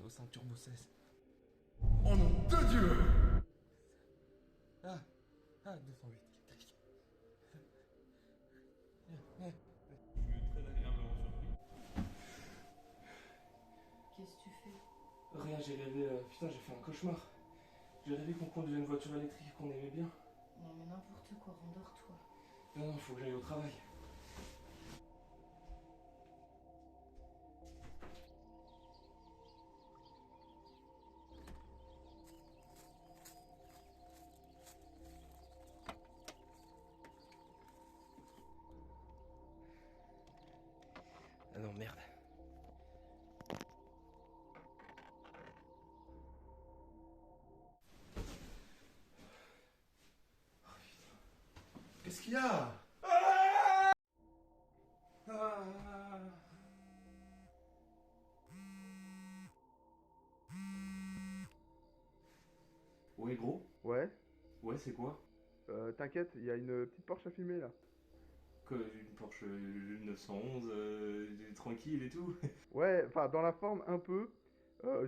Turbo 5, Turbo 16. Oh nom de Dieu! Ah, 208 électrique. Je suis très agréablement surpris. Qu'est-ce que tu fais? Rien, j'ai rêvé, putain, j'ai fait un cauchemar. J'ai rêvé qu'on conduisait une voiture électrique qu'on aimait bien. Non mais n'importe quoi, rendors-toi. Non, faut que j'aille au travail. Ah non, merde. Qu'est-ce qu'il y a? Ouais, gros? Ouais, Ouais, c'est quoi? t'inquiète, il y a une petite Porsche à filmer là. Que une Porsche 911, tranquille et tout? Ouais, enfin dans la forme un peu,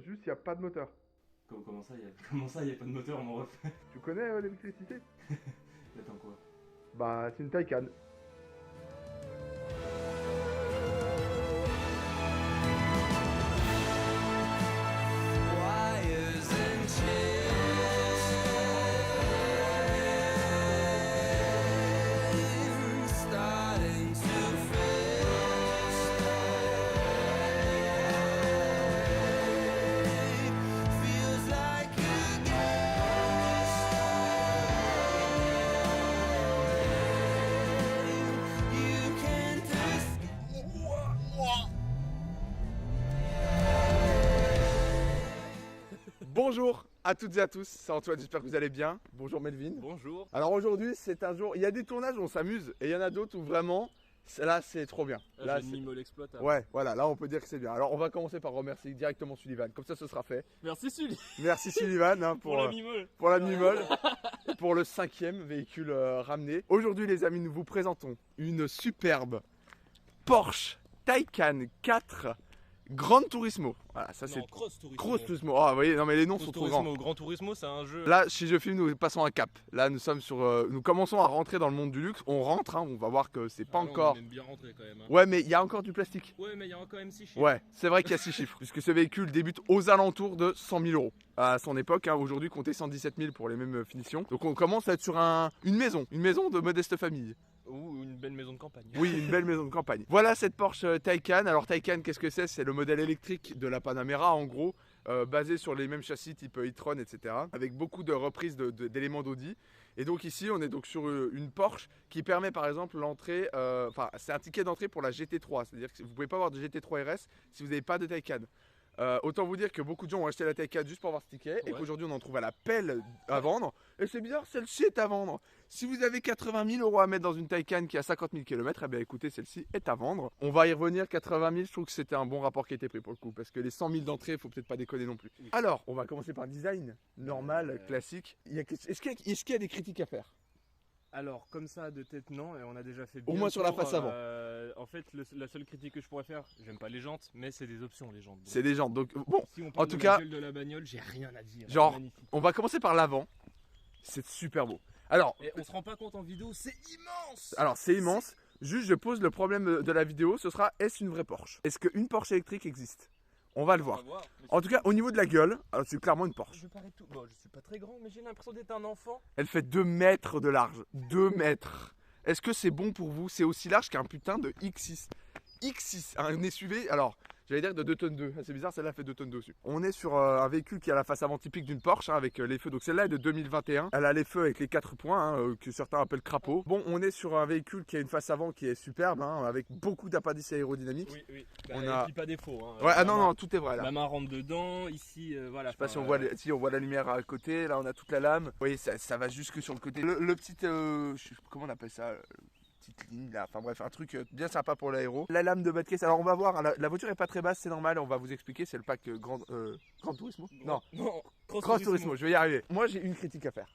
juste il n'y a pas de moteur. Comment ça, y a pas de moteur, mon ref? Tu connais l'électricité? Attends, quoi? Bah c'est une Taycan. Bonjour à toutes et à tous, c'est Antoine, j'espère que vous allez bien. Bonjour Melvin. Bonjour. Alors aujourd'hui c'est un jour, il y a des tournages où on s'amuse et il y en a d'autres où vraiment, là c'est trop bien. Là, J'ai une Mimol exploitable. ouais, voilà, là on peut dire que c'est bien. Alors on va commencer par remercier directement Sullivan, comme ça ce sera fait. Merci Sully Merci Sullivan hein, pour la Mimol. pour la Mimol et pour le 5e véhicule ramené. Aujourd'hui les amis, nous vous présentons une superbe Porsche Taycan 4 Gran Turismo. Voilà, ça c'est Cross Turismo. Cross Turismo. Ah, vous voyez, non mais les noms Cross sont trop Turismo, grands. Gran Turismo, c'est un jeu. Là, si je filme, nous passons un cap. Là, nous sommes sur, nous commençons à rentrer dans le monde du luxe. On rentre, hein, on va voir que c'est pas Ah non, encore. On est même bien rentré quand même. Hein. Ouais, mais il y a encore du plastique. Ouais, mais il y a quand même 6 chiffres. Ouais, c'est vrai qu'il y a 6 chiffres, puisque ce véhicule débute aux alentours de 100 000 euros. À son époque, hein, aujourd'hui, comptait 117 000 pour les mêmes finitions. Donc on commence à être sur une maison de modeste famille. Ou une belle maison de campagne. Oui, une belle maison de campagne. Voilà cette Porsche Taycan. Alors Taycan, qu'est-ce que c'est? C'est le modèle électrique de la Panamera, en gros, basé sur les mêmes châssis type e-tron, etc. Avec beaucoup de reprises d'éléments d'Audi. Et donc ici, on est donc sur une Porsche qui permet par exemple l'entrée, enfin c'est un ticket d'entrée pour la GT3. C'est-à-dire que vous ne pouvez pas avoir de GT3 RS si vous n'avez pas de Taycan. Autant vous dire que beaucoup de gens ont acheté la Taycan juste pour avoir ce ticket et Ouais. qu'aujourd'hui on en trouve à la pelle à vendre. Et c'est bizarre, celle-ci est à vendre. Si vous avez 80 000 euros à mettre dans une Taycan qui a 50 000 km, eh bien écoutez, celle-ci est à vendre. On va y revenir, 80 000, je trouve que c'était un bon rapport qui a été pris pour le coup. Parce que les 100 000 d'entrée, il faut peut-être pas déconner non plus. Oui. Alors, on va commencer par le design. Normal, classique. Est-ce qu'il y a des critiques à faire? Alors, comme ça, de tête, non, et on a déjà fait Au bien moins sur la tour, face avant. En fait, la seule critique que je pourrais faire, j'aime pas les jantes, mais c'est des options, les jantes. Donc, C'est des gens. Donc, bon, si on parle en tout de cas- la gueule de la bagnole, j'ai rien à dire. Genre- Magnifique. on va commencer par l'avant. C'est super beau. Alors, Et on se rend pas compte en vidéo, c'est immense. c'est immense. Juste, je pose le problème de la vidéo, ce sera, est-ce une vraie Porsche? Est-ce qu'une Porsche électrique existe? On va le voir. Mais En tout cas, au niveau de la gueule, alors c'est clairement une Porsche. je parais tout. Bon, je suis pas très grand, mais j'ai l'impression d'être un enfant. Elle fait 2 mètres de large. 2 mètres. Est-ce que c'est bon pour vous? C'est aussi large qu'un putain de X6. X6, un SUV, alors, j'allais dire de 2 tonnes 2. C'est bizarre, celle-là fait 2 tonnes 2 aussi. On est sur un véhicule qui a la face avant typique d'une Porsche, hein, avec les feux. Donc celle-là est de 2021. Elle a les feux avec les 4 points, hein, que certains appellent crapaud. Bon, on est sur un véhicule qui a une face avant qui est superbe, hein, avec beaucoup d'appendices aérodynamiques. Oui, oui. On Et a- puis pas défaut. Hein. Ouais, ah La non, main- non, tout est vrai là. La main rentre dedans, ici, voilà. Je sais pas si on voit, si on voit la lumière à côté, là on a toute la lame. Vous voyez, ça va jusque sur le côté. Le petit, comment on appelle ça, petite ligne là, enfin bref, un truc bien sympa pour l'aéro. La lame de bas de caisse, alors on va voir, hein, la voiture est pas très basse, c'est normal, on va vous expliquer, c'est le pack Grand Turismo. Non, Non, Cross Turismo, je vais y arriver. Moi j'ai une critique à faire.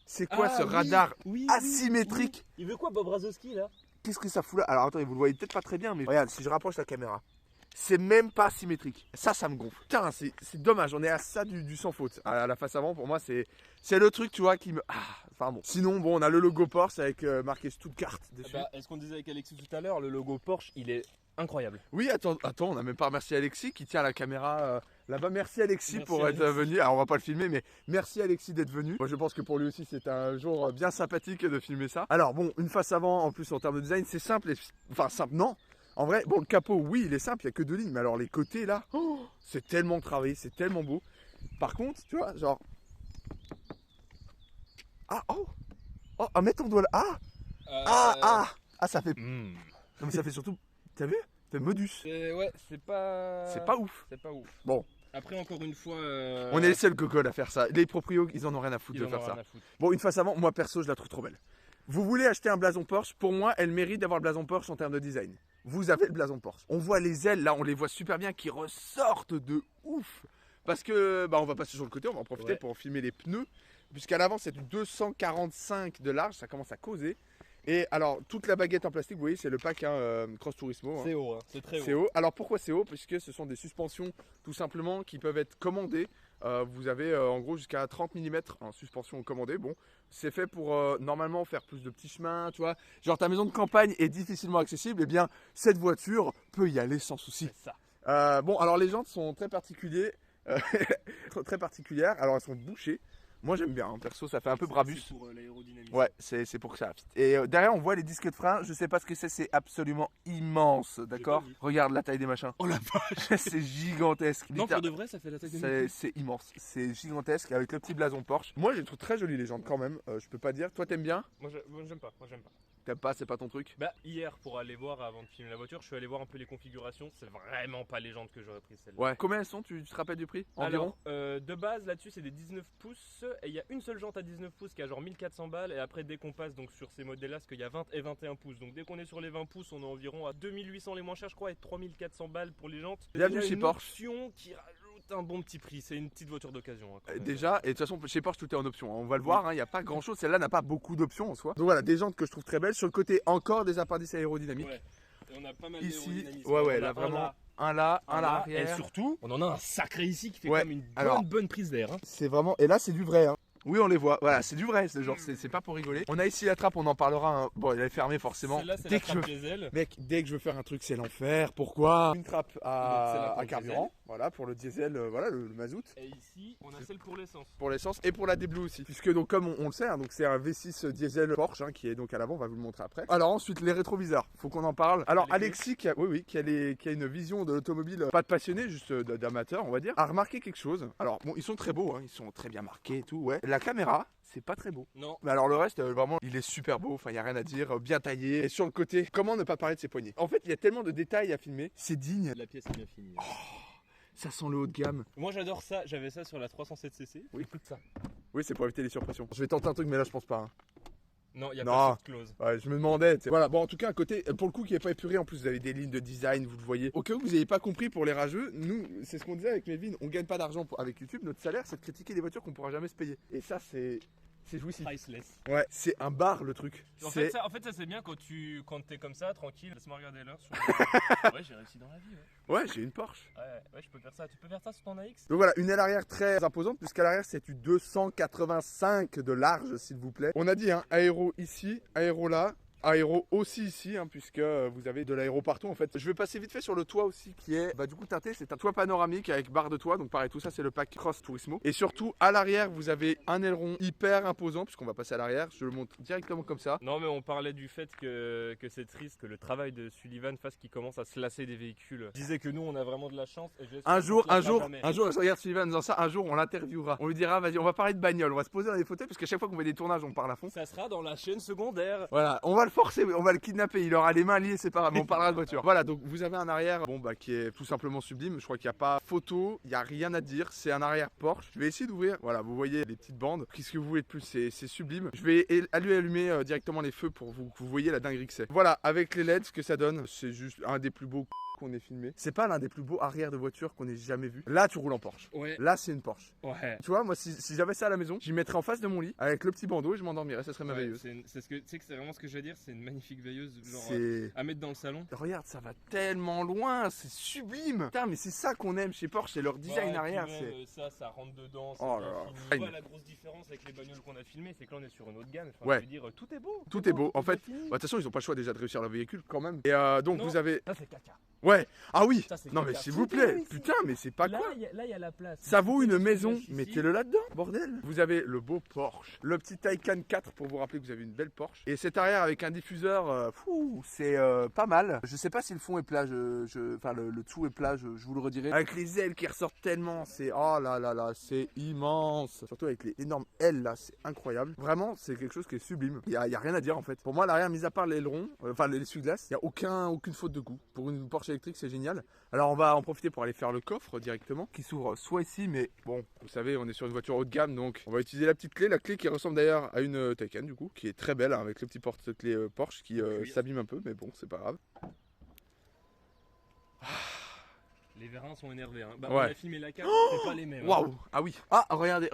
C'est quoi ce radar oui, asymétrique? Il veut quoi Bob Razowski là? Qu'est-ce que ça fout là? Alors attendez, vous le voyez peut-être pas très bien, mais regarde, si je rapproche la caméra. c'est même pas symétrique. Ça me gonfle. Putain, c'est dommage, on est à ça du sans faute. À la face avant, pour moi, c'est le truc, tu vois, qui me... Enfin bon. Sinon, bon, on a le logo Porsche avec marqué Stuttgart dessus. Bah, est-ce qu'on disait avec Alexis tout à l'heure, le logo Porsche, il est incroyable. Oui, attends, on n'a même pas remercié Alexis qui tient la caméra là-bas. Merci Alexis Merci pour être Alexis. venu. Alors, on va pas le filmer, mais merci Alexis d'être venu. Moi, je pense que pour lui aussi, c'est un jour bien sympathique de filmer ça. Alors, bon, une face avant, en plus, en termes de design, c'est simple. Enfin, simple, non. En vrai, bon, le capot, oui, il est simple, il n'y a que 2 lignes. Mais alors, les côtés, là, c'est tellement travaillé, c'est tellement beau. Par contre, tu vois, genre... mets ton doigt là. Ça fait... Non, mais ça fait surtout... T'as vu? Ça fait modus. Ouais, c'est pas... C'est pas ouf. C'est pas ouf. Bon. Après, encore une fois... On est les seuls cocoles à faire ça. Les proprios, ils en ont rien à foutre ils de en faire ont ça. rien à foutre. Bon, une face avant, moi perso, je la trouve trop belle. Vous voulez acheter un blason Porsche? Pour moi, elle mérite d'avoir le blason Porsche en termes de design. Vous avez le blason Porsche. On voit les ailes, là, on les voit super bien, qui ressortent de ouf. Parce que, on va passer sur le côté, on va en profiter pour filmer les pneus. Puisqu'à l'avant, c'est du 245 de large, ça commence à causer. Et alors, toute la baguette en plastique, vous voyez, c'est le pack Cross Turismo. C'est haut, hein. C'est très haut. C'est haut. Alors pourquoi c'est haut? Puisque ce sont des suspensions tout simplement qui peuvent être commandées. Vous avez en gros jusqu'à 30 mm en suspension commandée. Bon, c'est fait pour normalement faire plus de petits chemins, tu vois. Genre ta maison de campagne est difficilement accessible, et bien cette voiture peut y aller sans souci. C'est ça. Bon, alors les jantes sont très particulières. Très particulières. Alors elles sont bouchées. Moi j'aime bien, hein. Perso ça fait un peu Brabus. C'est pour l'aérodynamisme. Ouais, c'est pour que ça fit. Et derrière, on voit les disques de frein. Je sais pas ce que c'est absolument immense, d'accord? pas vu. Regarde la taille des machins. Oh la vache. C'est gigantesque. Non, pour de vrai, ça fait la taille de C'est immense. C'est gigantesque avec le petit blason Porsche. Moi, je les trouve très jolies les jantes quand même. Je peux pas dire. Toi, t'aimes bien? Moi, j'aime pas. T'aimes pas, c'est pas ton truc? Bah, hier, pour aller voir, avant de filmer la voiture, je suis allé voir un peu les configurations. C'est vraiment pas les jantes que j'aurais pris celle-là. Ouais. Combien elles sont? Tu te rappelles du prix? Environ? Alors, de base, là-dessus, c'est des 19 pouces. Et il y a une seule jante à 19 pouces qui a genre 1400 balles. Et après, dès qu'on passe donc, sur ces modèles-là, parce qu'il y a 20 et 21 pouces. Donc, dès qu'on est sur les 20 pouces, on est environ à 2800 les moins chers, je crois, et 3400 balles pour les jantes. Bienvenue Déjà chez une Porsche. option qui rajoute un bon petit prix. C'est une petite voiture d'occasion. Hein, quand même. Déjà, et de toute façon, chez Porsche, tout est en option. On va le voir, il n'y a pas grand chose. Celle-là n'a pas beaucoup d'options en soi. Donc voilà, des jantes que je trouve très belles. Sur le côté, encore des appendices aérodynamiques. Ouais. Et on a pas mal Ici, d'aérodynamisme. ouais, On a là un vraiment. Un là, un là Et arrière. surtout, on en a un sacré ici qui fait Ouais, quand même une alors- bonne prise d'air. Hein. C'est vraiment. Et là, c'est du vrai. Hein. Oui, on les voit. Voilà, c'est du vrai. C'est genre, c'est pas pour rigoler. On a ici la trappe, on en parlera. Hein. Bon, elle est fermée forcément. Celle-là, c'est Dès la que je trappe diesel. Mec, dès que je veux faire un truc, c'est l'enfer. Pourquoi? Une trappe Donc, celle-là pour à le carburant. diesel. Voilà, pour le diesel, voilà, le mazout. Et ici, on a celle pour l'essence. Pour l'essence et pour la D-Blue aussi. Puisque, donc, comme on le sait, hein, donc c'est un V6 diesel Porsche hein, qui est donc à l'avant. On va vous le montrer après. Alors, ensuite, les rétroviseurs. Faut qu'on en parle. Alors, Alexis, qui a une vision de l'automobile, pas de passionné, juste d'amateur, on va dire, a remarqué quelque chose. Alors, bon, ils sont très beaux, hein, ils sont très bien marqués et tout, ouais. La caméra, c'est pas très beau. Non. Mais alors le reste, vraiment, il est super beau, enfin, il n'y a rien à dire, bien taillé. Et sur le côté, comment ne pas parler de ses poignées? En fait, il y a tellement de détails à filmer, c'est digne. La pièce est bien finie. Ça sent le haut de gamme. Moi j'adore ça, j'avais ça sur la 307cc. Oui. Écoute ça. Oui, c'est pour éviter les surpressions. Je vais tenter un truc, mais là, je pense pas. Hein. Non, il y a Non. pas de close. Ouais, je me demandais. T'sais. Voilà, bon, en tout cas, un côté, pour le coup, qui n'est pas épuré, en plus, vous avez des lignes de design, vous le voyez. Au cas où vous n'ayez pas compris pour les rageux, nous, c'est ce qu'on disait avec Melvin, on gagne pas d'argent avec YouTube, notre salaire, c'est de critiquer des voitures qu'on pourra jamais se payer. Et ça, c'est jouissif. Priceless. Ouais, c'est un bar le truc. En C'est- fait, ça c'est bien quand t'es comme ça, tranquille. Laisse-moi regarder l'heure sur Ouais, j'ai réussi dans la vie. Ouais, j'ai une Porsche. Ouais, je peux faire ça. Tu peux faire ça sur ton AX? Donc voilà, une aile arrière très imposante, puisqu'à l'arrière c'est du 285 de large, s'il vous plaît. On a dit, hein, aéro ici, aéro là. Aéro aussi ici, hein, puisque vous avez de l'aéro partout en fait. Je vais passer vite fait sur le toit aussi qui est du coup teinté. C'est un toit panoramique avec barre de toit. Donc pareil, tout ça c'est le pack Cross Turismo. Et surtout à l'arrière, vous avez un aileron hyper imposant, puisqu'on va passer à l'arrière. Je le montre directement comme ça. Non, mais on parlait du fait que c'est triste que le travail de Sullivan fasse qu'il commence à se lasser des véhicules. Je disais que nous on a vraiment de la chance. Et j'espère Un jour, qu'on se lassera jamais. je regarde Sylvain en disant ça, un jour on l'interviewera. On lui dira, vas-y, on va parler de bagnole, on va se poser dans les fauteuils, parce qu'à chaque fois qu'on fait des tournages, on parle à fond. Ça sera dans la chaîne secondaire. Voilà, on va le forcer, on va le kidnapper, il aura les mains liées, c'est pas grave, mais on parlera de voiture. Voilà, donc vous avez un arrière, qui est tout simplement sublime. Je crois qu'il n'y a pas photo, il n'y a rien à dire, c'est un arrière Porsche. Je vais essayer d'ouvrir, voilà, vous voyez les petites bandes. Qu'est-ce que vous voulez de plus, c'est sublime. Je vais allumer directement les feux pour que vous voyez la dinguerie que c'est. Voilà, avec les LED, ce que ça donne, c'est juste un des plus beaux qu'on ait filmé. C'est pas l'un des plus beaux arrières de voiture qu'on ait jamais vu. Là, tu roules en Porsche. Ouais. Là, c'est une Porsche. Ouais. Tu vois, moi, si j'avais ça à la maison, j'y mettrais en face de mon lit avec le petit bandeau et je m'endormirais. Ça serait merveilleux. C'est ce que tu sais que c'est vraiment ce que je veux dire. C'est une magnifique veilleuse, genre C'est. à mettre dans le salon. Regarde, ça va tellement loin, c'est sublime. Putain, mais c'est ça qu'on aime chez Porsche, c'est leur design Ouais, arrière. puis C'est. même, ça rentre dedans. Oh bien là là. fini. Fine. Tu vois, la grosse différence avec les bagnoles qu'on a filmées, c'est que là on est sur une autre gamme. Enfin, Ouais. Je veux dire, tout est beau. Tout est beau. En tout est fait, fini. bah, de toute façon, ils ont pas le choix déjà de réussir leur véhicule quand même. Et donc, Non. vous avez. Ça c'est caca. Ouais. Ah oui. Ça, c'est Non, mais caca. s'il Tout vous est plaît. beau ici. Putain, mais c'est pas Là, quoi. il y a la place. Ça vaut une Ici, maison, ici. mettez-le là-dedans, bordel. Vous avez le beau Porsche, le petit Taycan 4 pour vous rappeler que vous avez une belle Porsche. Et cet arrière avec un diffuseur, c'est pas mal. Je sais pas si le fond est plat, enfin le dessous est plat, je vous le redirai. Avec les ailes qui ressortent tellement, c'est oh là là là, c'est immense. Surtout avec les énormes ailes là, c'est incroyable. Vraiment, c'est quelque chose qui est sublime. Il y a rien à dire en fait. Pour moi, l'arrière, mis à part l'aileron, enfin les essuie-glaces, il y a aucune faute de goût. Pour une Porsche électrique, c'est génial. Alors on va en profiter pour aller faire le coffre directement, qui s'ouvre soit ici, mais bon, vous savez, on est sur une voiture haut de gamme, donc on va utiliser la clé qui ressemble d'ailleurs à une Taycan du coup, qui est très belle, hein, avec le petit porte-clés Porsche qui s'abîme un peu, mais bon, c'est pas grave. Les vérins sont énervés. Hein. Bah, Ouais. On a filmé la carte, c'est pas les mêmes. Waouh! Ah oui! Ah, regardez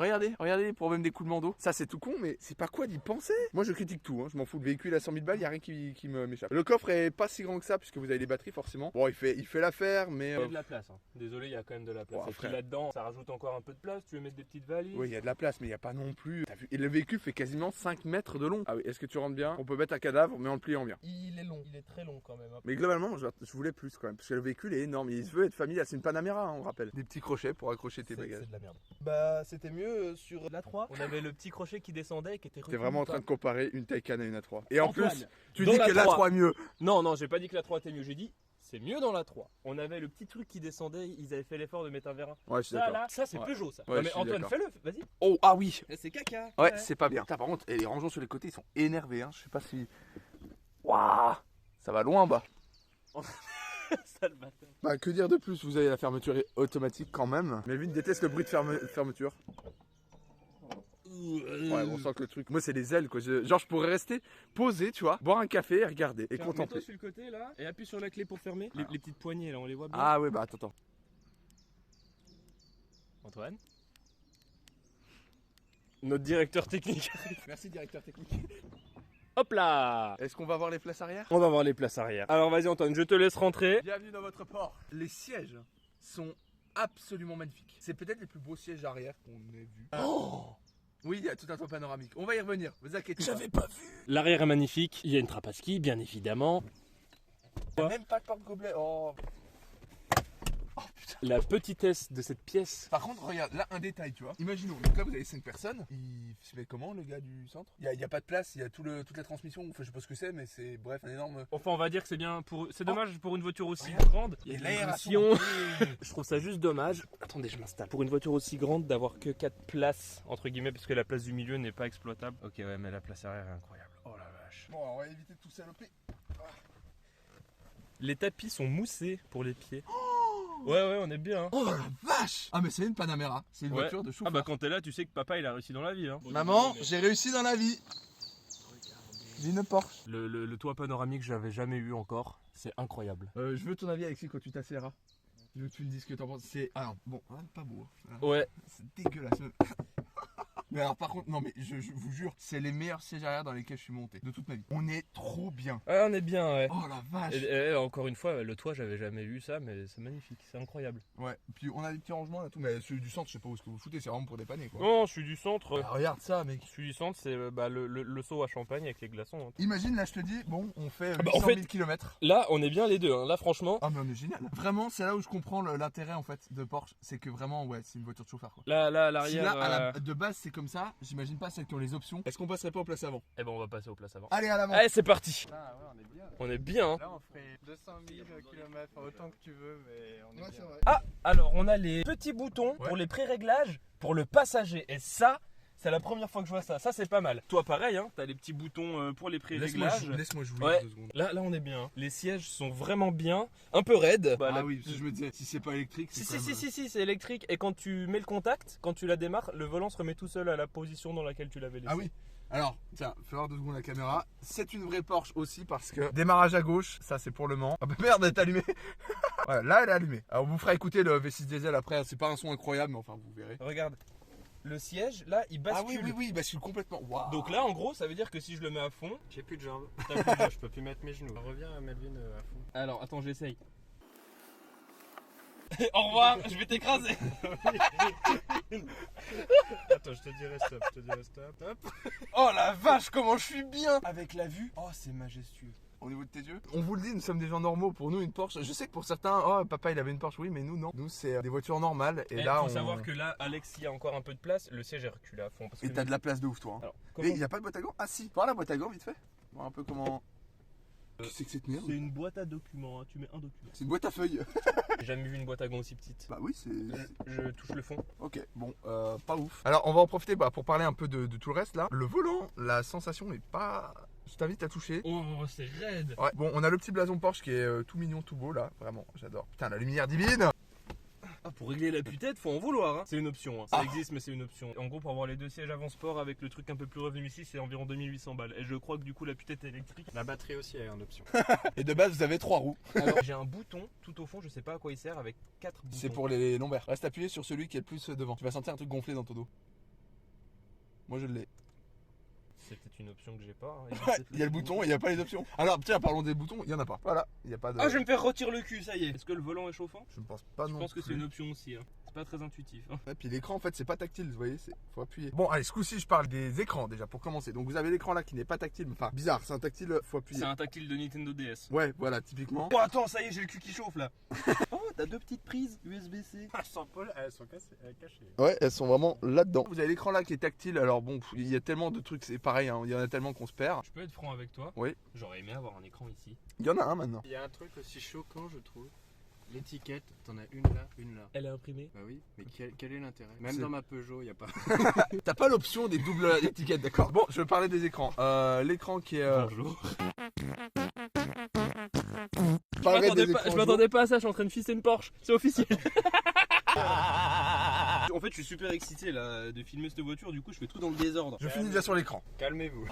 les problèmes d'écoulement d'eau. Ça, c'est tout con, mais c'est pas quoi d'y penser. Moi, je critique tout, hein. Je m'en fous. Le véhicule à 100 000 balles, y a rien qui m'échappe. Le coffre est pas si grand que ça, puisque vous avez les batteries, forcément. Bon, il fait l'affaire, mais. Il y a de la place. Hein. Désolé, il y a quand même de la place. Oh, Et puis frère. là-dedans, ça rajoute encore un peu de place. Tu veux mettre des petites valises. Oui, il y a de la place, mais il n'y a pas non plus. T'as vu? Et le véhicule fait quasiment 5 mètres de long. Ah oui, est-ce que tu rentres bien? On peut mettre un cadavre, mais en le pliant bien. Il est long, il est très long quand même. Hein. Mais globalement, je voulais plus quand même, parce que le véhicule est énorme. Il veut être familial. C'est une Panamera, hein, on rappelle. Des petits crochets pour accrocher tes bagages. C'est de la merde. Bah, c'était mieux sur l'A3. On avait le petit crochet qui descendait et qui était T'es vraiment en train de comparer une Taycan à une A3. Et en Antoine, plus, tu dans dis la que l'A3 est mieux. Non, j'ai pas dit que l'A3 était mieux. J'ai dit c'est mieux dans l'A3. On avait le petit truc qui descendait. Ils avaient fait l'effort de mettre un vérin. Ouais, je suis Ça, d'accord. là, ça c'est Ouais. Peugeot ça. Ouais, Non, je mais suis Antoine, d'accord. fais-le, vas-y. Oh, ah oui. C'est caca. Ouais, c'est pas bien. Putain, par contre, et les rangeons sur les côtés, ils sont énervés. Hein. Je sais pas si. Waouh, ça va loin bas. Sale bâtard. Bah, que dire de plus? Vous avez la fermeture automatique quand même. Melvin déteste le bruit de fermeture. Ouais, on sent que le truc. Moi, c'est les ailes quoi. Genre, je pourrais rester posé, tu vois, boire un café et regarder et Tiens, contempler. mets-toi sur le côté là et appuie sur la clé pour fermer. Les petites poignées là, on les voit bien. Ah, ouais, bah attends. Antoine. Notre directeur technique. Merci, directeur technique. Hop là. Est-ce qu'on va voir les places arrière? On va voir les places arrière. Alors vas-y Antoine, je te laisse rentrer. Bienvenue dans votre port. Les sièges sont absolument magnifiques. C'est peut-être les plus beaux sièges arrière qu'on ait vus. Oui, il y a tout un toit panoramique. On va y revenir, vous inquiétez pas. L'arrière est magnifique. Il y a une trappe à ski, bien évidemment. Il y a même pas de porte-gobelet. Oh. La petitesse de cette pièce. Par contre, regarde, là un détail, tu vois. Imaginons, donc là vous avez 5 personnes. Il se fait comment le gars du centre? Il y a pas de place, il y a toute la transmission. Enfin, je sais pas ce que c'est, mais c'est bref, un énorme. Enfin, on va dire que c'est bien pour. C'est dommage pour une voiture aussi Regarde. grande. Il y a de de l'aération. l'émission. Je trouve ça juste dommage. Attendez, je m'installe. Pour une voiture aussi grande, d'avoir que 4 places, entre guillemets, parce que la place du milieu n'est pas exploitable. Ok, ouais, mais la place arrière est incroyable. Oh la vache. Bon, on va éviter de tout saloper. Les tapis sont moussés pour les pieds. Ouais, on est bien. Hein. Oh la vache! Ah, mais c'est une Panamera. C'est une Ouais. voiture de Ah chauffeur. bah quand t'es là, tu sais que papa il a réussi dans la vie. Hein. Maman, j'ai réussi dans la vie. J'ai une Porsche. Le toit panoramique, j'avais jamais eu encore. C'est incroyable. Je veux ton avis, Alexis, quand tu t'assieras. Je veux que tu me dises ce que t'en penses. C'est. Ah non, bon, pas beau. Hein. Ouais. C'est dégueulasse. Mais alors, par contre, non, mais je vous jure, c'est les meilleurs sièges arrière dans lesquels je suis monté de toute ma vie. On est trop bien. Ouais, on est bien, ouais. Oh la vache. Et encore une fois, le toit, j'avais jamais vu ça, mais c'est magnifique, c'est incroyable. Ouais, puis on a des petits rangements là, tout. Mais celui du centre, je sais pas où est-ce que vous foutez, c'est vraiment pour dépanner quoi. Non, je suis du centre. Ah, regarde ça, mec. Celui du centre, c'est le seau à champagne avec les glaçons. Hein. Imagine, là, je te dis, bon, on fait 800 bah, en 000 fait- km. Là, on est bien les deux. Hein. Là, franchement, Ah, mais on est génial. Vraiment, c'est là où je comprends l'intérêt en fait de Porsche. C'est que vraiment, ouais, c'est une voiture de chauffeur quoi. là, Si l'arrière. là, de base, c'est comme ça, j'imagine pas celles qui ont les options. Est-ce qu'on passerait pas aux places avant? Eh ben, on va passer aux places avant. Allez, à l'avant. Allez, c'est parti. Ah ouais, on est bien. On est bien. Hein. Là, on ferait 200 000 km, enfin, autant que tu veux, mais on est bien. vrai. Ah, alors on a les petits boutons Ouais. pour les pré-réglages pour le passager. Et ça, c'est la première fois que je vois ça. Ça, c'est pas mal. Toi, pareil, hein, t'as les petits boutons pour les pré-réglages. Laisse-moi jouer Ouais. 2 secondes. Là, on est bien. Les sièges sont vraiment bien. Un peu raides. Bah, Ah la- oui, parce que je me disais, si c'est pas électrique, c'est Si, quand si, même, si, si, c'est électrique. Et quand tu mets le contact, quand tu la démarres, le volant se remet tout seul à la position dans laquelle tu l'avais laissé. Ah oui. Alors, tiens, fais voir 2 secondes la caméra. C'est une vraie Porsche aussi parce que démarrage à gauche, ça c'est pour le Mans. Ah bah merde, elle est allumée. Voilà, là elle est allumée. Alors, on vous fera écouter le V6 diesel après. C'est pas un son incroyable, mais enfin vous verrez. Regarde, le siège, là, il bascule. Ah oui, il bascule complètement. Waouh. Donc là, en gros, ça veut dire que si je le mets à fond, J'ai plus de jambes. t'as plus de- Je peux plus mettre mes genoux. Reviens Melvin à fond. Alors, attends, j'essaye. Au revoir, je vais t'écraser. Attends, je te dirai stop, Hop. Oh la vache, comment je suis bien avec la vue. Oh, c'est majestueux. Au niveau de tes yeux, on vous le dit, nous sommes des gens normaux. Pour nous, une Porsche, je sais que pour certains, oh papa il avait une Porsche, oui, mais nous non. Nous c'est des voitures normales. Et là, faut savoir que là, Alex, il y a encore un peu de place, le siège est reculé à fond. Parce que Et t'as de la place de ouf, toi. Hein. Alors, Et comment- il n'y a pas de boîte à gants? Ah si, voir la boîte à gants vite fait. Voir un peu comment. Qu'est-ce que c'est que cette merde? C'est une boîte à documents, hein. Tu mets un document. C'est une boîte à feuilles. J'ai jamais vu une boîte à gants aussi petite. Bah oui, c'est. Je touche le fond. Ok, bon, pas ouf. Alors, on va en profiter pour parler un peu de tout le reste là. Le volant, la sensation n'est pas. Je t'invite à toucher. Oh, c'est raide. Ouais, bon, on a le petit blason Porsche qui est tout mignon, tout beau là. Vraiment, j'adore. Putain, la lumière divine. Ah, pour régler la tue-tête, faut en vouloir. Hein. C'est une option. Hein. Ça existe, mais c'est une option. En gros, pour avoir les 2 sièges avant sport avec le truc un peu plus revenu ici, c'est environ 2800 balles. Et je crois que du coup, la tue-tête électrique. La batterie aussi est en option. Et de base, vous avez 3 roues. Alors, j'ai un bouton tout au fond, je sais pas à quoi il sert, avec 4 boutons. C'est pour les lombaires. Reste appuyé sur celui qui est le plus devant. Tu vas sentir un truc gonflé dans ton dos. Moi, je l'ai. C'est peut-être une option que j'ai pas. Hein. Il y a le bouton et il n'y a pas les options. Alors, tiens, parlons des boutons, il n'y en a pas. Voilà, il n'y a pas de. Ah, je vais me faire retirer le cul, ça y est. Est-ce que le volant est chauffant? Je ne pense pas Je non pense que c'est plus. une option aussi. Hein. C'est pas très intuitif. Hein. Et puis l'écran en fait c'est pas tactile, vous voyez, faut appuyer. Bon allez, ce coup-ci je parle des écrans déjà pour commencer. Donc vous avez l'écran là qui n'est pas tactile, enfin bizarre, c'est un tactile, faut appuyer. C'est un tactile de Nintendo DS. Ouais, voilà, typiquement. Oh, attends, ça y est, j'ai le cul qui chauffe là. Oh, t'as 2 petites prises USB-C. Elles sont cachées. Ouais, elles sont vraiment là-dedans. Vous avez l'écran là qui est tactile, alors bon, il y a tellement de trucs, c'est pareil, hein, il y en a tellement qu'on se perd. Je peux être franc avec toi? Oui. J'aurais aimé avoir un écran ici. Il y en a un maintenant. Il y a un truc aussi choquant, je trouve. L'étiquette, t'en as une là, une là. Elle est imprimée? Bah oui, mais quel est l'intérêt? Même C'est- dans ma Peugeot, il n'y a pas. T'as pas l'option des doubles étiquettes, d'accord. Bon, je parlais des écrans. L'écran qui est. Bonjour. Je parlerai des écrans Je m'attendais pas à ça, je suis en train de fisser une Porsche. C'est officiel. En fait, je suis super excité là de filmer cette voiture, du coup, je fais tout dans le désordre. Je finis déjà sur l'écran. Calmez-vous.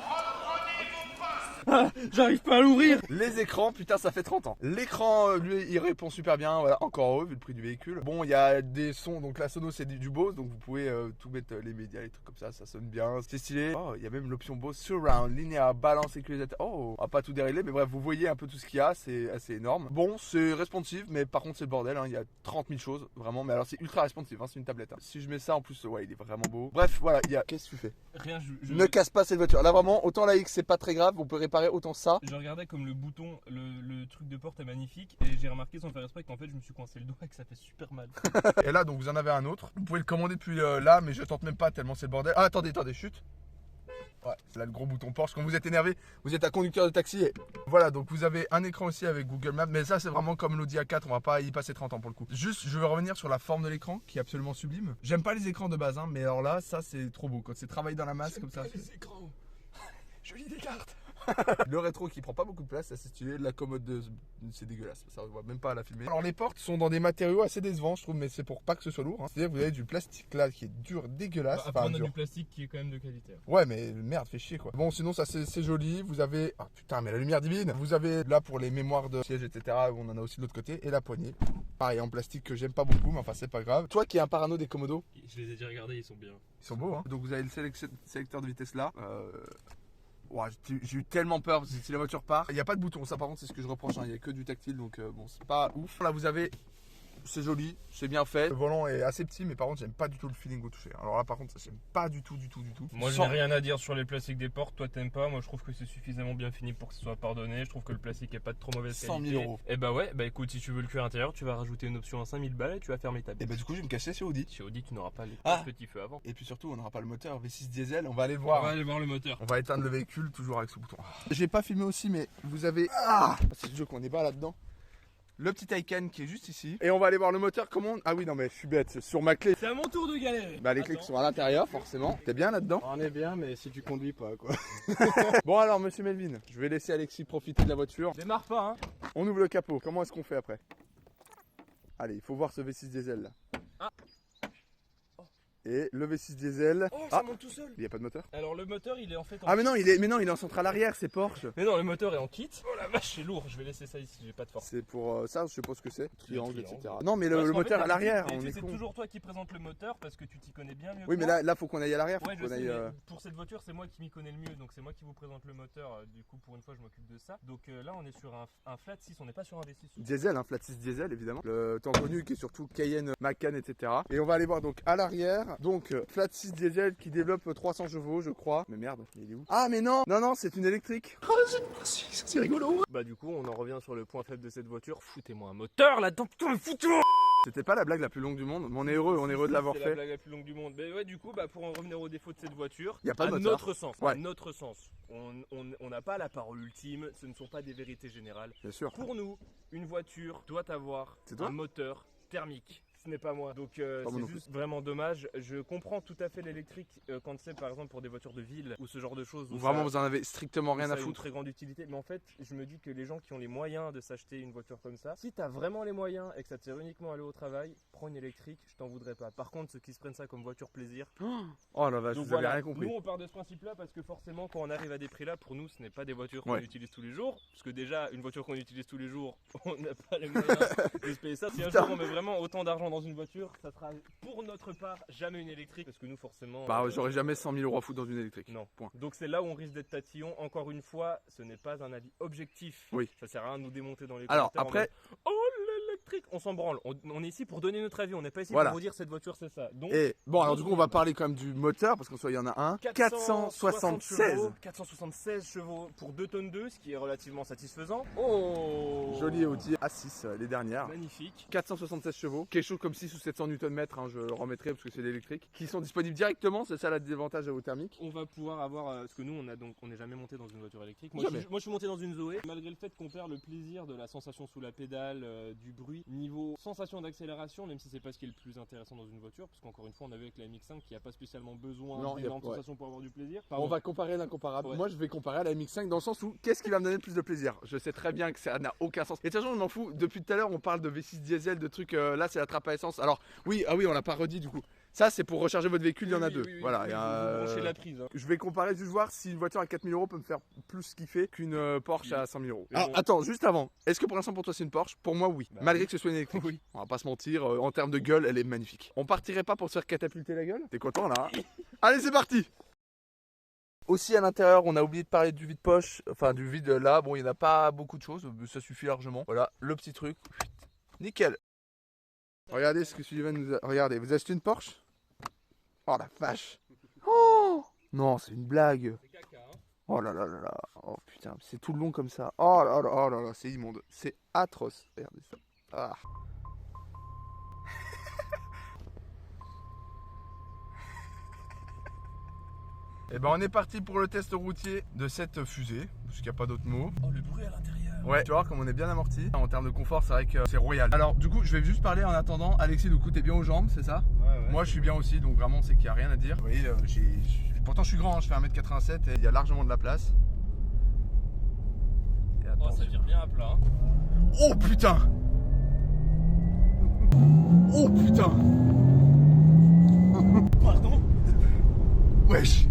J'arrive pas à l'ouvrir. Les écrans, putain, ça fait 30 ans. L'écran, lui, il répond super bien, voilà, encore heureux vu le prix du véhicule. Bon, il y a des sons, donc la sono c'est du Bose, donc vous pouvez tout mettre, les médias, les trucs comme ça sonne bien, c'est stylé. Oh, il y a même l'option Bose Surround, linéaire, balance, équalisateur. Oh, on va pas tout dérégler, mais bref, vous voyez un peu tout ce qu'il y a, c'est assez énorme. Bon, c'est responsive, mais par contre c'est le bordel, hein, il y a 30 000 choses, vraiment, mais alors c'est ultra responsive, hein, c'est une tablette. Hein. Si je mets ça en plus, ouais, il est vraiment beau. Bref, voilà, il y a. Qu'est-ce que tu fais? Rien, Ne casse pas cette voiture. Là vraiment, autant la X c'est pas très grave, on peut réparer autant ça. Je regardais comme le bouton, le truc de porte est magnifique et j'ai remarqué sans faire exprès qu'en fait je me suis coincé le doigt et que ça fait super mal. Et là donc vous en avez un autre. Vous pouvez le commander depuis là, mais je tente même pas tellement c'est le bordel. Ah attendez, chute. Ouais, c'est là le gros bouton Porsche. Quand vous êtes énervé, vous êtes un conducteur de taxi et voilà, donc vous avez un écran aussi avec Google Maps, mais ça c'est vraiment comme l'Audi A4, on va pas y passer 30 ans pour le coup. Juste, je vais revenir sur la forme de l'écran qui est absolument sublime. J'aime pas les écrans de base, hein, mais alors là, ça c'est trop beau. Quand c'est travaillé dans la masse comme ça. Les écrans. Je lis des cartes. Le rétro qui prend pas beaucoup de place, c'est assez stylé. La commode c'est dégueulasse, ça on voit même pas à la filmer. Alors les portes sont dans des matériaux assez décevants je trouve, mais c'est pour pas que ce soit lourd. Hein. C'est-à-dire que vous avez du plastique là qui est dur, dégueulasse. Après on a dur. du plastique qui est quand même de qualité. Ouais mais merde, fait chier quoi. Bon sinon ça c'est joli, vous avez... Ah putain mais la lumière divine. Vous avez là pour les mémoires de siège etc, on en a aussi de l'autre côté. Et la poignée, pareil en plastique que j'aime pas beaucoup, mais enfin c'est pas grave. Toi qui es un parano des Komodo, Je les ai déjà regardés, ils sont bien. ils sont beaux hein. Donc vous avez le sélecteur de vitesse là. Ouais, j'ai eu tellement peur parce que si la voiture part, il n'y a pas de bouton, ça par contre c'est ce que je reproche, hein. Il n'y a que du tactile donc bon c'est pas ouf. Là vous avez, c'est joli, c'est bien fait. Le volant est assez petit mais par contre j'aime pas du tout le feeling au toucher. Alors là par contre ça j'aime pas du tout. Moi je n'ai rien à dire sur les plastiques des portes, toi t'aimes pas, moi je trouve que c'est suffisamment bien fini pour que ce soit pardonné, je trouve que le plastique est pas de trop mauvaise 100 qualité. 000 euros. Et bah ouais, bah écoute, si tu veux le cuir intérieur, tu vas rajouter une option à 5000 balles et tu vas fermer ta Et bête. bah du coup je vais me cacher chez Audi. Chez Audi tu n'auras pas les petits feux avant. Et puis surtout on n'aura pas le moteur V6 diesel, on va aller voir. On va aller voir le moteur. On va éteindre le véhicule toujours avec ce bouton. J'ai pas filmé aussi mais vous avez... c'est le jeu qu'on est pas là-dedans. Le petit Taycan qui est juste ici. Et on va aller voir le moteur comment... Ah oui non mais je suis bête, sur ma clé. C'est à mon tour de galérer. Bah les clés qui sont à l'intérieur forcément. T'es bien là-dedans? On est bien, mais si tu conduis pas quoi. Bon alors monsieur Melvin, je vais laisser Alexis profiter de la voiture. Démarre pas hein. On ouvre le capot, comment est-ce qu'on fait après? Allez, il faut voir ce V6 diesel là. Et le V6 diesel. Oh, Ah, ça monte tout seul. il n'y a pas de moteur. Alors le moteur, il est en fait en Ah mais kit. non, il est en centrale arrière, c'est Porsche. Mais non, le moteur est en kit. Oh la vache, c'est lourd. Je vais laisser ça ici, j'ai pas de force. C'est pour ça, je sais pas ce que c'est. Triangle, triangle. etc. Non mais le Parce qu'en moteur fait, à l'arrière, on d'habitude, est c'est con. toujours toi qui présente le moteur parce que tu t'y connais bien mieux. Oui que mais moi. là faut qu'on aille à l'arrière. Ouais, faut je qu'on sais, aille, mais pour cette voiture, c'est moi qui m'y connais le mieux, donc c'est moi qui vous présente le moteur. Du coup, pour une fois, je m'occupe de ça. Donc là, on est sur un flat 6, on n'est pas sur un V6. Diesel, flat 6 diesel évidemment. Le temps connu qui est surtout Cayenne, Macan, etc. Et on va aller voir donc à l'arrière. Donc flat 6 diesel qui développe 300 chevaux, je crois. Mais merde, il est où? Ah mais non, non, c'est une électrique. Oh, c'est rigolo. Bah du coup, on en revient sur le point faible de cette voiture. Foutez-moi un moteur là-dedans, putain, foutez-moi. C'était pas la blague la plus longue du monde, mais on est heureux de l'avoir C'est fait. la blague la plus longue du monde. Mais ouais, du coup, bah, pour en revenir aux défauts de cette voiture, Y a pas de à moteur. notre sens, Ouais. à notre sens, on n'a pas la parole ultime. Ce ne sont pas des vérités générales. Bien sûr. Pour nous, une voiture doit avoir C'est toi un moteur thermique. Ce n'est pas moi. Donc Pas moi non c'est juste vraiment dommage. Je comprends tout à fait l'électrique quand c'est par exemple pour des voitures de ville ou ce genre de choses. Ou Où vraiment ça- vous en avez strictement où rien ça à a une foutre. très grande utilité. Mais en fait, je me dis que les gens qui ont les moyens de s'acheter une voiture comme ça, si tu as vraiment les moyens et que ça te sert uniquement à aller au travail, prends une électrique, je t'en voudrais pas. Par contre, ceux qui se prennent ça comme voiture plaisir, Oh la vache, donc vous avez voilà, rien compris. nous on part de ce principe-là parce que forcément quand on arrive à des prix-là, pour nous ce n'est pas des voitures Ouais. qu'on utilise tous les jours. Parce que déjà, une voiture qu'on utilise tous les jours, on n'a pas les moyens de se payer ça. Si un Putain. jour on met vraiment autant d'argent dans une voiture, ça sera pour notre part jamais une électrique. Parce que nous forcément... Bah j'aurais jamais 100 000 € à foutre dans une électrique. Non. Point. Donc c'est là où on risque d'être tatillon. Encore une fois, ce n'est pas un avis objectif. Oui. Ça sert à rien de nous démonter dans les Alors commentaires. en après, mode, oh l'électrique, on s'en branle. On est ici pour donner notre avis. On n'est pas ici Voilà. pour vous dire cette voiture c'est ça. Donc et bon alors du coup on va parler quand même du moteur parce qu'en soit il y en a un. 476. 476 chevaux pour 2 tonnes 2, ce qui est relativement satisfaisant. Oh Joli Audi A6 les dernières. Magnifique. 476 chevaux, quelque chose comme 6 ou 700 Nm, je le remettrai parce que c'est l'électrique, qui sont disponibles directement, c'est ça l'avantage à vos thermiques. On va pouvoir avoir, parce que nous on n'est jamais monté dans une voiture électrique. Jamais. Moi je suis monté dans une Zoé, malgré le fait qu'on perd le plaisir de la sensation sous la pédale, du bruit, niveau sensation d'accélération, même si c'est pas ce qui est le plus intéressant dans une voiture, parce qu'encore une fois on a vu avec la MX5 qui a pas spécialement besoin Non, d'énormes ouais. sensations pour avoir du plaisir. On va comparer l'incomparable. Ouais. Moi je vais comparer à la MX5 dans le sens où qu'est-ce qui va me donner le plus de plaisir. Je sais très bien que ça n'a aucun sens. Et de toute façon je m'en fous, depuis tout à l'heure on parle de V6 diesel, de trucs, là c'est la trappe à essence. Alors oui, ah oui on l'a pas redit du coup. Ça c'est pour recharger votre véhicule, il y en a deux. Voilà. Oui, et, vous branchez la prise. Hein. Je vais comparer juste voir si une voiture à 4 000 € peut me faire plus kiffer qu'une Porsche à 100 000 €. Mais Alors bon. attends, juste avant, est-ce que pour l'instant pour toi c'est une Porsche? Pour moi oui, Bah, malgré oui. que ce soit une électrique. Oui. On va pas se mentir, en termes de gueule elle est magnifique. On partirait pas pour se faire catapulter la gueule? T'es content là hein? Allez c'est parti. Aussi à l'intérieur on a oublié de parler du vide-poche, enfin du vide là, bon il n'y en a pas beaucoup de choses, mais ça suffit largement. Voilà, le petit truc, nickel. Regardez ce que Sullivan nous a... Regardez, vous achetez une Porsche? Oh la vache. Oh non, c'est une blague. C'est caca, hein. Oh là là là là. Oh putain, c'est tout le long comme ça. Oh là là, oh là là, c'est immonde. C'est atroce. Regardez ça. Ah. Et ben on est parti pour le test routier de cette fusée, parce qu'il n'y a pas d'autre mot. Oh le bruit à l'intérieur. Ouais, tu vas voir comme on est bien amorti. En termes de confort, c'est vrai que c'est royal. Alors du coup, je vais juste parler en attendant. Alexis, du coup, t'es bien aux jambes, c'est ça? Ouais. Moi, je suis bien aussi, donc vraiment, c'est qu'il n'y a rien à dire. Vous voyez, pourtant, je suis grand, hein, je fais 1m87 et il y a largement de la place. Et Oh ça attention. vire bien à plat. Hein. Oh putain! Oh putain! Pardon. Wesh!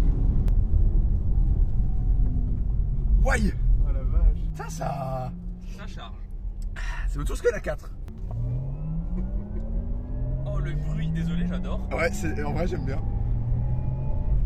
Ouais! Oh la vache. Ça... Ça charge. C'est autre chose que la 4. Oh le bruit, désolé, j'adore. Ouais, en vrai, j'aime bien.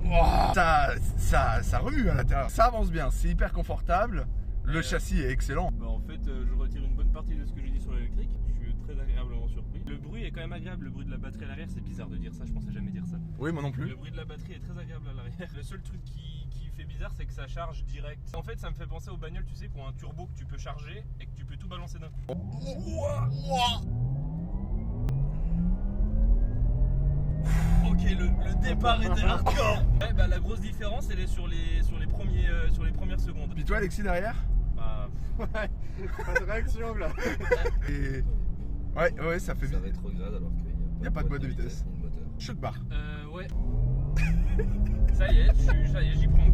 Wow. Ça remue à l'intérieur. Ça avance bien, c'est hyper confortable. Le châssis est excellent. Bah en fait, je retire une bonne partie de ce que j'ai dit sur l'électrique. Je suis très agréablement surpris. Le bruit est quand même agréable. Le bruit de la batterie à l'arrière, c'est bizarre de dire ça. Je pensais jamais dire ça. Oui, moi non plus. Le bruit de la batterie est très agréable à l'arrière. Le seul truc qui fait bizarre, c'est que ça charge direct. En fait, ça me fait penser aux bagnoles, tu sais, qui ont un turbo que tu peux charger et que tu peux tout balancer d'un coup. Ok, le départ était hardcore. Ouais, bah la grosse différence, elle est sur les premières secondes. Puis toi, Alexis, derrière? Bah, Pas de réaction là. Et... Ouais, ça fait Ça bien. rétrograde alors qu'il Y a pas de boîte de vitesse. ni de moteur. Choc barre. ouais. Ça y est, j'y prends.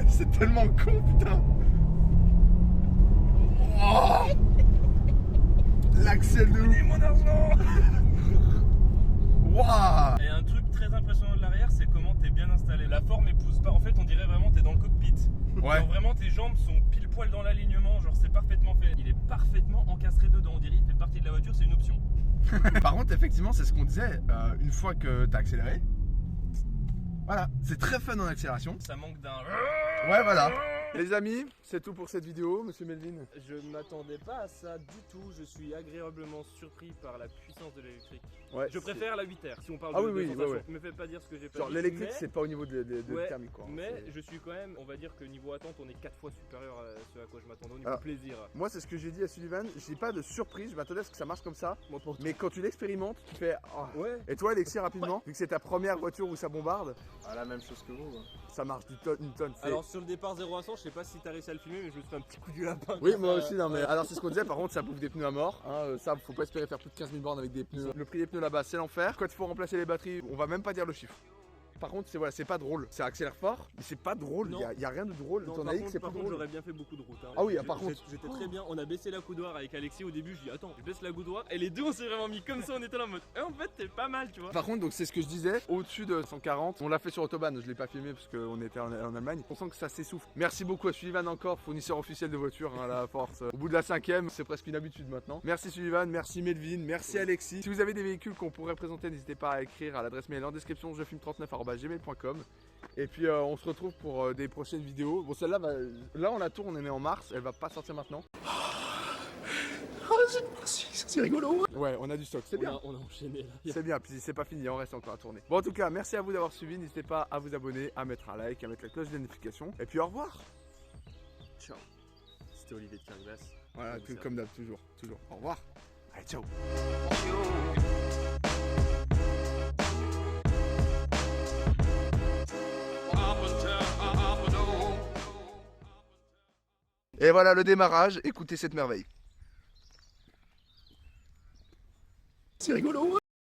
C'est tellement con, putain. Oh L'axel de ouf. Mon argent. Wow. Waouh. Et un truc très impressionnant de l'arrière, c'est comment t'es bien installé. La forme épouse pas. En fait, on dirait vraiment t'es dans le cockpit. Ouais. Genre vraiment tes jambes sont pile poil dans l'alignement. Genre c'est parfaitement fait. Il est parfaitement encastré dedans. On dirait il fait partie de la voiture. C'est une option. Par contre, effectivement, c'est ce qu'on disait. Une fois que t'as accéléré, voilà, c'est très fun en accélération. Ça manque d'un. Ouais, voilà. Les amis, c'est tout pour cette vidéo, monsieur Melvin. Je ne m'attendais pas à ça du tout. Je suis agréablement surpris par la puissance de l'électrique. Ouais, Je préfère la 8R si on parle Ah de, oui, de oui, sensation. ouais, ouais. Me fais pas dire ce que j'ai pas Genre dit. l'électrique, mais- c'est pas au niveau de Ouais, thermique quoi. Mais C'est- je suis quand même, on va dire que niveau attente, on est 4 fois supérieur à ce à quoi je m'attendais au niveau Alors, plaisir. Moi, c'est ce que j'ai dit à Sullivan. J'ai pas de surprise. Je m'attendais à ce que ça marche comme ça. Moi pour Mais quand tu l'expérimentes, tu fais. Ah. Ouais. Et toi, Alexis, rapidement, vu que c'est ta première voiture où ça bombarde, Ah, la même chose que vous. hein. ça marche une tonne. c'est- Alors sur le départ 0 à 100, je sais pas si t'as réussi à le filmer, mais je me suis fait un petit coup du lapin. Oui, comme moi ça. aussi, non, mais alors c'est ce qu'on disait. Par contre, ça bouffe des pneus à mort. Hein, ça, faut pas espérer faire plus de 15 000 bornes avec des pneus. Le prix des pneus là-bas, c'est l'enfer. Quand il faut remplacer les batteries, on va même pas dire le chiffre. Par contre, c'est voilà, c'est pas drôle. Ça accélère fort, mais c'est pas drôle. Non. Il y a rien de drôle. Non, Ton par AX, contre, c'est par plus contre, drôle. j'aurais bien fait beaucoup de route. hein. Ah oui, J'ai- par contre. J'étais très bien. On a baissé la coudoir avec Alexis au début. Je dis attends, je baisse la coudoir. Et les deux, on s'est vraiment mis comme ça. On était là en mode. En fait, t'es pas mal, tu vois. Par contre, donc c'est ce que je disais, au-dessus de 140, on l'a fait sur Autobahn, je l'ai pas filmé parce qu'on était en Allemagne. On sent que ça s'essouffle. Merci beaucoup à Sullivan encore, fournisseur officiel de voitures, hein, à la force. Au bout de la 5ème, c'est presque une habitude maintenant. Merci Sullivan, merci Melvin, merci Alexis. Si vous avez des véhicules qu'on pourrait présenter, n'hésitez pas à écrire à l'adresse mail en description, jefume39@gmail.com. Et puis on se retrouve pour des prochaines vidéos. Bon, celle-là, là on la tourne, on est en mars, elle va pas sortir maintenant. C'est rigolo. Ouais, on a du stock, c'est bien. On a enchaîné là. C'est bien, puis c'est pas fini, on reste encore à tourner. Bon, en tout cas, merci à vous d'avoir suivi. N'hésitez pas à vous abonner, à mettre un like, à mettre la cloche de notification. Et puis au revoir. Ciao. C'était Olivier de Carglass. Voilà, Comme ça. comme d'hab, toujours. Au revoir. Allez, ciao. Et voilà le démarrage. Écoutez cette merveille. C'est rigolo.